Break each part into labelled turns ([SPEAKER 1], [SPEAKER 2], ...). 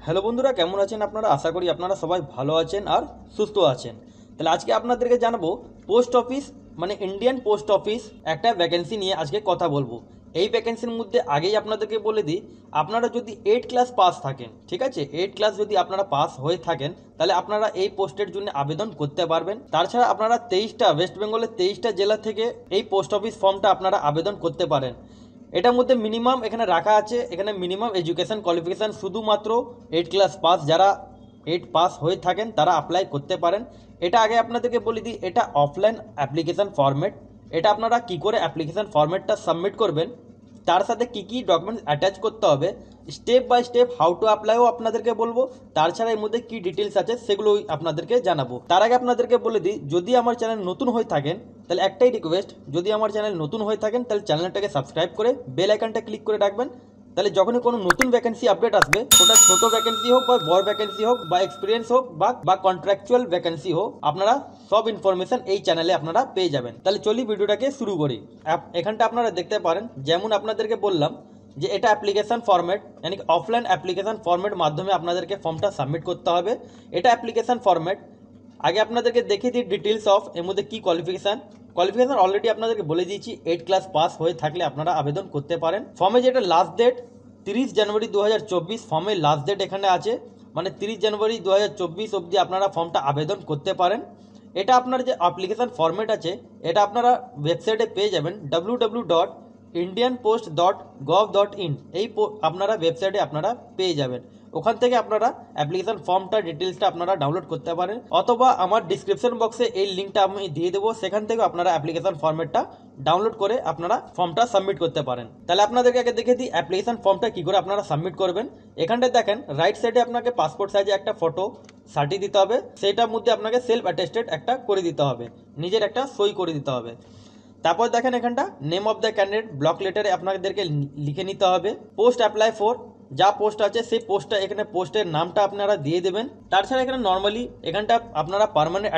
[SPEAKER 1] Hello বন্ধুরা, কেমন আছেন আপনারা? আশা করি আপনারা সবাই ভালো আছেন আর সুস্থ আছেন। তাহলে আজকে আপনাদেরকে জানাবো পোস্ট অফিস মানে ইন্ডিয়ান পোস্ট অফিস একটা ভ্যাকেন্সি নিয়ে আজকে কথা বলবো। এই ভ্যাকেন্সির মধ্যে আগেই আপনাদেরকে বলে দিই, আপনারা যদি 8 ক্লাস পাস থাকেন, ঠিক আছে, 8 ক্লাস যদি আপনারা পাস হয়ে থাকেন তাহলে আপনারা এই পোস্টের জন্য আবেদন করতে পারবেন। তাছাড়া আপনারা 23টা ওয়েস্ট বেঙ্গলের 23টা জেলা থেকে এই পোস্ট অফিস ফর্মটা আপনারা আবেদন করতে পারেন। এটার মধ্যে মিনিমাম এখানে রাখা আছে, এখানে মিনিমাম এডুকেশন কোয়ালিফিকেশান শুধুমাত্র 8 ক্লাস পাস, যারা 8 পাস হয়ে থাকেন তারা অ্যাপ্লাই করতে পারেন। এটা আগে আপনাদেরকে বলে দিই, এটা অফলাইন অ্যাপ্লিকেশান ফরম্যাট। এটা আপনারা কি করে অ্যাপ্লিকেশান ফরম্যাটটা সাবমিট করবেন, তার সাথে কি কি ডকুমেন্টস অ্যাটাচ করতে হবে, step by step how to অ্যাপ্লাইও আপনাদেরকে বলবো। তাছাড়া এর মধ্যে কি ডিটেলস আছে সেগুলোই আপনাদেরকে জানাবো। তার আগে আপনাদেরকে বলে দিই, যদি আমার চ্যানেল নতুন হয়ে থাকেন তাহলে একটাই রিকোয়েস্ট, যদি আমার চ্যানেল নতুন হয়ে থাকেন তাহলে চ্যানেলটাকে সাবস্ক্রাইব করে বেল আইকনটা ক্লিক করে রাখবেন। তাহলে যখনই কোনো নতুন ভ্যাকেন্সি আপডেট আসবে, ওটা ছোট ভ্যাকেন্সি হোক বা বড় ভ্যাকেন্সি হোক বা এক্সপিরিয়েন্স হোক বা কন্ট্রাকচুয়াল ভ্যাকেন্সি হোক, আপনারা সব ইনফরমেশন এই চ্যানেলে আপনারা পেয়ে যাবেন। তাহলে চলি ভিডিওটাকে শুরু করি। এখানটা আপনারা দেখতে পারেন, যেমন আপনাদেরকে বললাম যে এটা অ্যাপ্লিকেশান ফরম্যাট, মানে অফলাইন অ্যাপ্লিকেশান ফরম্যাট মাধ্যমে আপনাদেরকে ফর্মটা সাবমিট করতে হবে। এটা অ্যাপ্লিকেশান ফরম্যাট। আগে আপনাদেরকে দেখিয়ে দিই ডিটেলস অফ এর মধ্যে কী কোয়ালিফিকেশান অলরেডি আপনাদেরকে বলে দিয়েছি। 8 ক্লাস পাস হয়ে থাকলে আপনারা আবেদন করতে পারেন। ফর্মে যেটা লাস্ট ডেট 30 জানুয়ারি 2024, ফর্মের লাস্ট ডেট এখানে আছে, মানে 30 জানুয়ারি 2024 অবধি আপনারা ফর্মটা আবেদন করতে পারেন। এটা আপনার যে অ্যাপ্লিকেশান ফরম্যাট আছে এটা আপনারা ওয়েবসাইটে পেয়ে যাবেন www.indianpost.gov.in। এই আপনারা ওয়েবসাইটে আপনারা পেয়ে যাবেন। ওখান থেকে আপনারা অ্যাপ্লিকেশান ফর্মটা ডিটেলসটা আপনারা ডাউনলোড করতে পারেন, অথবা আমার ডিসক্রিপশন বক্সে এই লিঙ্কটা আমি দিয়ে দেবো, সেখান থেকে আপনারা অ্যাপ্লিকেশান ফর্মেটটা ডাউনলোড করে আপনারা ফর্মটা সাবমিট করতে পারেন। তাহলে আপনাদেরকে আগে দেখে দিই অ্যাপ্লিকেশান ফর্মটা কী করে আপনারা সাবমিট করবেন। এখানটায় দেখেন রাইট সাইডে আপনাকে পাসপোর্ট সাইজে একটা ফটো সার্টি দিতে হবে, সেইটার মধ্যে আপনাকে সেলফ অ্যাটেস্টেড একটা করে দিতে হবে, নিজের একটা সই করে দিতে হবে। তারপর দেখেন এখানটা name of the candidate block লেটারে আপনাদেরকে লিখে নিতে হবে। পোস্ট অ্যাপ্লাই ফর, যা পোস্ট আছে সেই পোস্টটা এখানে পোস্টের নামটা আপনারা দিয়ে দেবেন। তাছাড়া এখানে নর্মালি এখানটা আপনারা পার্মানেন্ট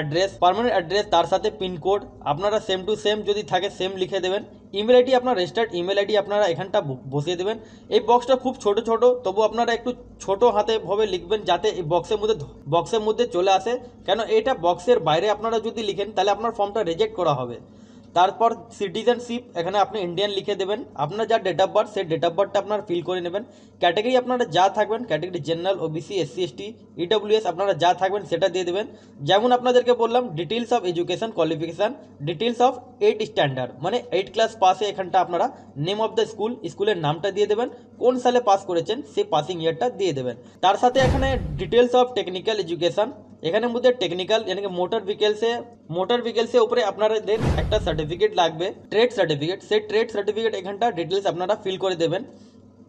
[SPEAKER 1] অ্যাড্রেস তার সাথে পিনকোড আপনারা সেম টু সেম যদি থাকে সেম লিখে দেবেন। ইমেল আইডি আপনার রেজিস্টার্ড ইমেল আইডি আপনারা এখানটা বসিয়ে দেবেন। এই বক্সটা খুব ছোট তবু আপনারা একটু ছোট হাতে ভাবে লিখবেন যাতে এই বক্সের মধ্যে চলে আসে, কেন এটা বক্সের বাইরে আপনারা যদি লিখেন তাহলে আপনার ফর্মটা রিজেক্ট করা হবে। তারপর সিটিজেনশিপ এখানে আপনি ইন্ডিয়ান লিখে দেবেন। আপনার যা ডেট অফ বার্থ সেই ডেট অফ বার্থটা আপনারা ফিল করে নেবেন। ক্যাটাগরি আপনারা যা থাকবেন, category general, OBC, SC, ST, EWS আপনারা যা থাকবেন সেটা দিয়ে দেবেন। যেমন আপনাদেরকে বললাম details of education qualification, details of 8 standard, মানে 8 ক্লাস পাসে এখানটা আপনারা নেম অফ দ্য স্কুলের নামটা দিয়ে দেবেন, কোন সালে পাস করেছেন সেই পাসিং ইয়ারটা দিয়ে দেবেন। তার সাথে এখানে ডিটেলস অফ টেকনিক্যাল এডুকেশন, এখানের মধ্যে টেকনিক্যাল यानी कि মোটর ভেহিকেলসে উপরে আপনাদের একটা সার্টিফিকেট লাগবে, ট্রেড সার্টিফিকেট। সেই ট্রেড সার্টিফিকেট এখানটা ডিটেলস আপনারা ফিল করে দেবেন।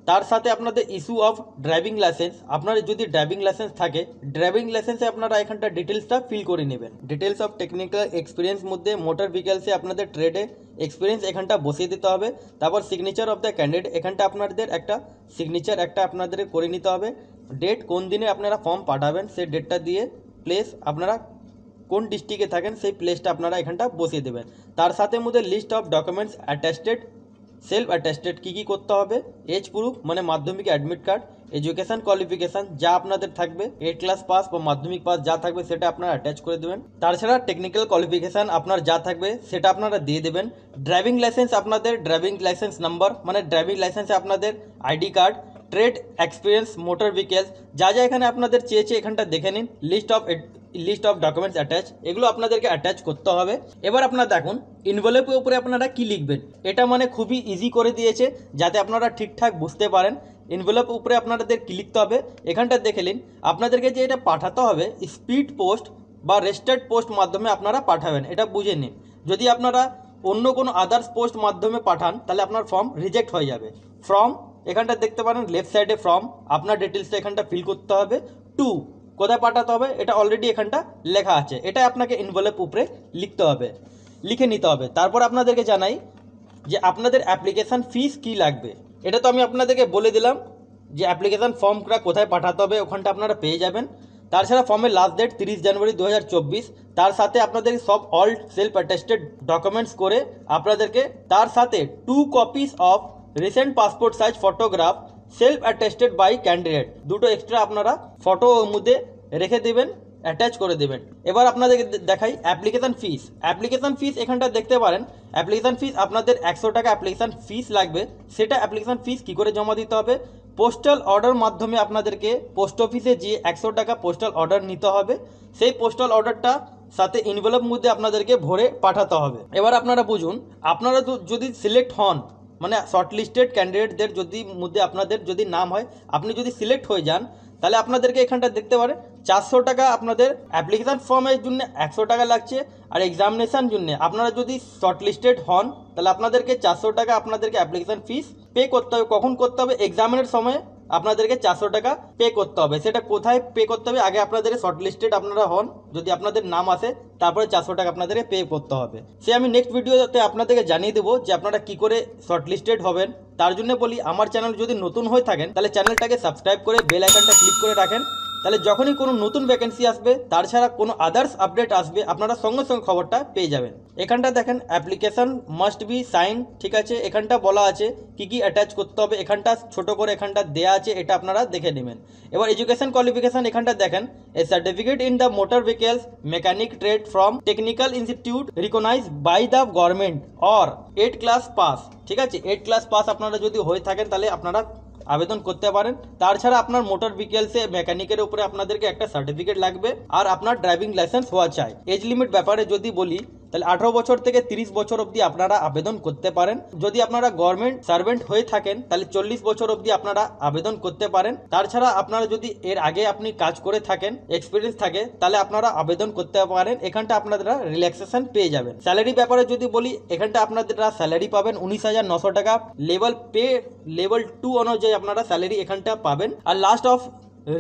[SPEAKER 1] তার সাথে আপনাদের ইস্যু অফ ড্রাইভিং লাইসেন্স, আপনার যদি ড্রাইভিং লাইসেন্স থাকে ড্রাইভিং লাইসেন্সে আপনারা এখানটা ডিটেলসটা ফিল করে নেবেন। ডিটেলস অফ টেকনিক্যাল এক্সপিরিয়েন্স মধ্যে মোটর ভেহিকেলসে আপনাদের ট্রেডে এক্সপিরিয়েন্স এখানটা বসিয়ে দিতে হবে। তারপর সিগনেচার অফ দ্য ক্যান্ডিডেট, এখানটা আপনাদের একটা সিগনেচার আপনাদের করে নিতে হবে। ডেট কোন দিনে আপনারা ফর্ম পাঠাবেন সেই ডেটটা দিয়ে, প্লেস আপনারা কোন ডিস্ট্রিক্টে থাকেন সেই প্লেসটা আপনারা এখানটা বসিয়ে দেবেন। তার সাথে মধ্যে list of documents attested, self attested কী কী করতে হবে, এজ প্রুফ মানে মাধ্যমিক অ্যাডমিট কার্ড, এডুকেশান কোয়ালিফিকেশান যা আপনাদের থাকবে 8 ক্লাস পাস বা মাধ্যমিক পাস যা থাকবে সেটা আপনারা অ্যাটাচ করে দেবেন। তাছাড়া টেকনিক্যাল কোয়ালিফিকেশান আপনার যা থাকবে সেটা আপনারা দিয়ে দেবেন। ড্রাইভিং লাইসেন্স আপনাদের ড্রাইভিং লাইসেন্স নাম্বার মানে ড্রাইভিং লাইসেন্সে আপনাদের ID card, trade experience, motor vehicles যা যা এখানে আপনাদের চেয়েছে এখানটা দেখে নিন। লিস্ট অফ ডকুমেন্টস অ্যাটাচ, এগুলো আপনাদেরকে অ্যাটাচ করতে হবে। এবার আপনারা দেখুন ইনভেলপের উপরে আপনারা কি লিখবেন, এটা মানে খুবই ইজি করে দিয়েছে যাতে আপনারা ঠিকঠাক বুঝতে পারেন। ইনভেলপ উপরে আপনাদের কি লিখতে হবে এখানটা দেখে নিন। আপনাদেরকে যে এটা পাঠাতে হবে স্পিড পোস্ট বা রেজিস্টার্ড পোস্ট মাধ্যমে আপনারা পাঠাবেন, এটা বুঝে নিন। যদি আপনারা অন্য কোনো আদার্স পোস্ট মাধ্যমে পাঠান তাহলে আপনার ফর্ম রিজেক্ট হয়ে যাবে। ফর্ম এখানটা দেখতে পারেন লেফট সাইডে ফর্ম, আপনার ডিটেলসটা এখানটা ফিল করতে হবে। টু কোথায় পাঠাতে হবে এটা অলরেডি এখানটা লেখা আছে, এটা আপনাকে ইনভেলপ উপরে লিখে নিতে হবে। তারপর আপনাদেরকে জানাই যে আপনাদের অ্যাপ্লিকেশান ফিস কী লাগবে, এটা তো আমি আপনাদেরকে বলে দিলাম যে অ্যাপ্লিকেশান ফর্মটা কোথায় পাঠাতে হবে ওখানটা আপনারা পেয়ে যাবেন। তাছাড়া ফর্মের লাস্ট ডেট 30 জানুয়ারি 2024, তার সাথে আপনাদের সব অল সেলফ অ্যাটেস্টেড ডকুমেন্টস করে আপনাদেরকে তার সাথে 2 copies of recent passport size photograph self attested by candidate, দুটো এক্সট্রা আপনারা ফটো ওর মধ্যে রেখে দেবেন, অ্যাটাচ করে দেবেন। এবার আপনাদেরকে দেখাই অ্যাপ্লিকেশান ফিস। অ্যাপ্লিকেশান ফিস এখানটা দেখতে পারেন, অ্যাপ্লিকেশান ফিস আপনাদের 100 টাকা অ্যাপ্লিকেশান ফিস লাগবে। সেটা অ্যাপ্লিকেশান ফিস কী করে জমা দিতে হবে, পোস্টাল অর্ডার মাধ্যমে আপনাদেরকে পোস্ট অফিসে গিয়ে 100 টাকা পোস্টাল অর্ডার নিতে হবে। সেই পোস্টাল অর্ডারটা সাথে এনভেলপ মধ্যে আপনাদেরকে ভরে পাঠাতে হবে। এবার আপনারা বুঝুন, আপনারা যদি সিলেক্ট হন, মানে শর্টলিস্টেড ক্যান্ডিডেটদের যদি মধ্যে আপনাদের যদি নাম হয়, আপনি যদি সিলেক্ট হয়ে যান, তাহলে আপনাদেরকে এখানটা দেখতে পারেন 400 টাকা আপনাদের অ্যাপ্লিকেশান ফর্মের জন্য 100 টাকা লাগছে। আর এক্সামিনেশান জন্য আপনারা যদি শর্টলিস্টেড হন, তাহলে আপনাদেরকে 400 টাকা আপনাদেরকে অ্যাপ্লিকেশান ফিস পে করতে হবে। কখন করতে হবে, এক্সামিনের সময় আপনাদেরকে 400 টাকা পে করতে হবে। সেটা কোথায় পে করতে হবে, আগে আপনাদের শর্টলিস্টেড আপনারা হন, যদি আপনাদের নাম আসে, তারপরে 400 টাকা আপনাদেরকে পে করতে হবে। সে আমি নেক্সট ভিডিওতে আপনাদেরকে জানিয়ে দেবো যে আপনারা কী করে শর্টলিস্টেড হবেন। তার জন্য বলি, আমার চ্যানেল যদি নতুন হয়ে থাকেন, তাহলে চ্যানেলটাকে সাবস্ক্রাইব করে বেল আইকনটা ক্লিক করে রাখেন। তাহলে যখনই কোনো নতুন ভ্যাকেন্সি আসবে, তার ছাড়া কোনো আদার্স আপডেট আসবে, আপনারা সঙ্গে সঙ্গে খবরটা পেয়ে যাবেন। এখানটা দেখেন অ্যাপ্লিকেশান মাস্ট বি সাইন, ঠিক আছে। এখানটা বলা আছে কি কি অ্যাটাচ করতে হবে, এখানটা ছোট করে এখানটা দেয়া আছে, এটা আপনারা দেখে নেবেন। এবার এডুকেশন কোয়ালিফিকেশান এখানটা দেখেন, a certificate in the motor vehicles mechanic trade from technical institute recognise by the government or 8 class pass, ঠিক আছে। 8 ক্লাস পাস আপনারা যদি হয়ে থাকেন, তাহলে আপনারা আবেদন করতে পারেন। তাছাড়া আপনার মোটর ভেহিকলসে মেকানিকের উপরে আপনাদেরকে একটা সার্টিফিকেট লাগবে, আর আপনার ড্রাইভিং লাইসেন্স হওয়া চাই। এজ লিমিট ব্যাপারে যদি বলি, তাহলে 18 বছর থেকে 30 বছর অবধি আপনারা আবেদন করতে পারেন। যদি আপনারা গভর্নমেন্ট সার্ভেন্ট হয়ে থাকেন, তাহলে 40 বছর অবধি আপনারা আবেদন করতে পারেন। তাছাড়া আপনারা যদি এর আগে আপনি কাজ করে থাকেন, এক্সপিরিয়েন্স থাকে, তাহলে আপনারা আবেদন করতে পারেন। এখানটা আপনারা রিল্যাক্সেশন পেয়ে যাবেন। স্যালারি ব্যাপারে যদি বলি, এখানটা আপনারা স্যালারি পাবেন 19,900 টাকা। লেভেল পে লেভেল 2 অনুযায়ী আপনারা স্যালারি এখানটা পাবেন। আর last of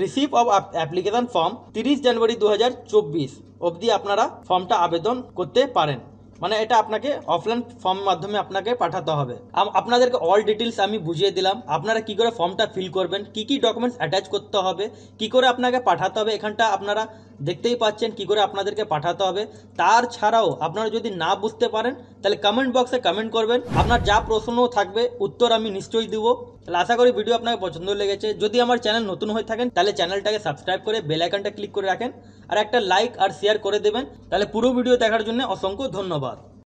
[SPEAKER 1] receive of application form 30 January 2024 অবধি আপনারা ফর্মটা আবেদন করতে পারেন। মানে এটা আপনাকে অফলাইন ফর্ম মাধ্যমে আপনাকে পাঠাতে হবে। আপনাদেরকে অল ডিটেলস আমি বুঝিয়ে দিলাম, আপনারা কি করে ফর্মটা ফিল করবেন, কি কি ডকুমেন্টস অ্যাটাচ করতে হবে, কি করে আপনাকে পাঠাতে হবে। এখানটা আপনারা দেখতেই পাচ্ছেন কি করে আপনাদেরকে পাঠাতে হবে। তার ছাড়াও আপনারা যদি না বুঝতে পারেন, তাহলে কমেন্ট বক্সে কমেন্ট করবেন, আপনার যা প্রশ্ন থাকবে উত্তর আমি নিশ্চয়ই দেবো। তাহলে আশা করি ভিডিও আপনাকে পছন্দ লেগেছে। যদি আমার চ্যানেল নতুন হয়ে থাকেন, তাহলে চ্যানেলটাকে সাবস্ক্রাইব করে বেল আইকনটা ক্লিক করে রাখেন, আর একটা লাইক আর শেয়ার করে দেবেন। তাহলে পুরো ভিডিও দেখার জন্য অসংখ্য ধন্যবাদ।